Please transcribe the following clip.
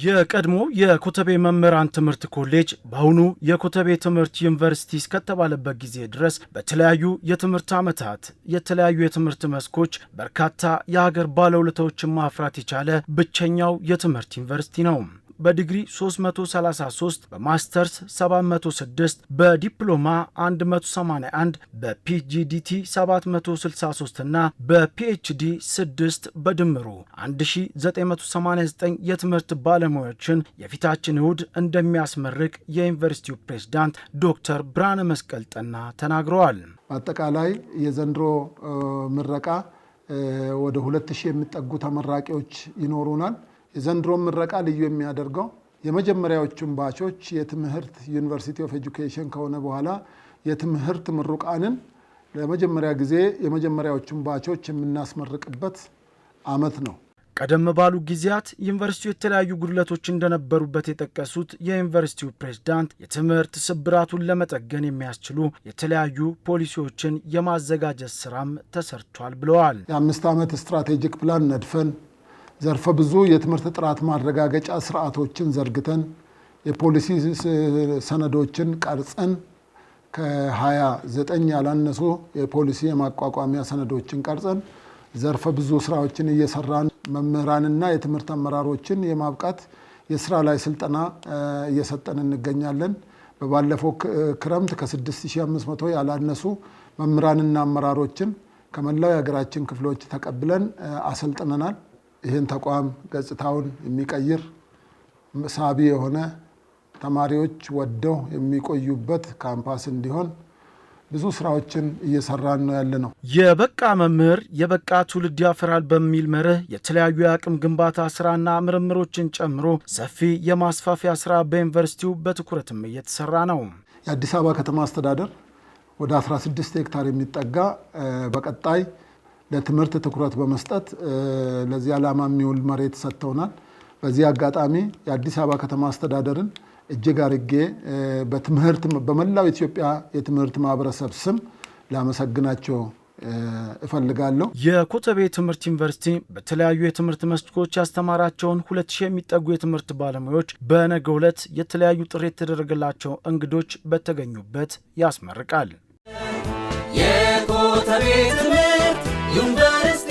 የቀድሞ የኮተቤ መምህራን ትምህርት ኮሌጅ በአሁኑ የኮተቤ ትምህርት ዩኒቨርሲቲ እስከተባለበት ጊዜ ድረስ በተለያዩ የትምህርት ዓመታት የተለያዩ የትምህርት መስኮች በርካታ የሀገር ባለውለታዎችን ማፍራት የቻለ ብቸኛው የትምህርት ዩኒቨርሲቲ ነው። በዲግሪ 333 በማስተርስ 706 በዲፕሎማ 181 በፒጂዲቲ 763 እና በፒኤችዲ 6 በድምሩ 1989 የትምህርት ባለሙያዎችን የፊታችን እሁድ እንደሚያስመርቅ የዩኒቨርሲቲው ፕሬዝዳንት ዶክተር ብርሃነ መስቀል ጠና ተናግረዋል። አጠቃላይ የዘንድሮ ምረቃ ወደ 2000 የሚጠጉ ተመራቂዎች ይኖሩናል። የዘንድሮ ምረቃ ልዩ የሚያደርገው የመጀመሪያዎቹን ባቾች የትምህርት ዩኒቨርሲቲ ኦፍ ኤጁኬሽን ከሆነ በኋላ የትምህርት ምሩቃንን ለመጀመሪያ ጊዜ የመጀመሪያዎቹን ባቾች የምናስመርቅበት ዓመት ነው። ቀደም ባሉ ጊዜያት ዩኒቨርሲቲው የተለያዩ ጉድለቶች እንደነበሩበት የጠቀሱት የዩኒቨርሲቲው ፕሬዝዳንት የትምህርት ስብራቱን ለመጠገን የሚያስችሉ የተለያዩ ፖሊሲዎችን የማዘጋጀት ስራም ተሰርቷል ብለዋል። የ5 ዓመት ስትራቴጂክ ፕላን ነድፈን ዘርፈ ብዙ የትምህርት ጥራት ማረጋገጫ ስርዓቶችን ዘርግተን የፖሊሲ ሰነዶችን ቀርጸን ከ29 ያላነሱ የፖሊሲ የማቋቋሚያ ሰነዶችን ቀርጸን ዘርፈ ብዙ ስራዎችን እየሰራን መምህራንና የትምህርት አመራሮችን የማብቃት የስራ ላይ ስልጠና እየሰጠን እንገኛለን። በባለፈው ክረምት ከ6500 ያላነሱ መምህራንና አመራሮችን ከመላው የሀገራችን ክፍሎች ተቀብለን አሰልጥነናል። ይህን ተቋም ገጽታውን የሚቀይር ሳቢ የሆነ ተማሪዎች ወደው የሚቆዩበት ካምፓስ እንዲሆን ብዙ ስራዎችን እየሰራን ነው ያለነው። የበቃ መምህር የበቃ ትውልድ ያፈራል በሚል መርህ የተለያዩ የአቅም ግንባታ ስራና ምርምሮችን ጨምሮ ሰፊ የማስፋፊያ ስራ በዩኒቨርሲቲው በትኩረትም እየተሰራ ነው። የአዲስ አበባ ከተማ አስተዳደር ወደ 16 ሄክታር የሚጠጋ በቀጣይ ለትምህርት ትኩረት በመስጠት ለዚህ ዓላማ የሚውል መሬት ሰጥተውናል። በዚህ አጋጣሚ የአዲስ አበባ ከተማ አስተዳደርን እጅግ አርጌ በመላው ኢትዮጵያ የትምህርት ማህበረሰብ ስም ላመሰግናቸው እፈልጋለሁ። የኮተቤ ትምህርት ዩኒቨርሲቲ በተለያዩ የትምህርት መስኮች ያስተማራቸውን 2000 የሚጠጉ የትምህርት ባለሙያዎች በነገው ዕለት የተለያዩ ጥሪ የተደረገላቸው እንግዶች በተገኙበት ያስመርቃል። የኮተቤ ትምህርት ዩኒቨርሲቲ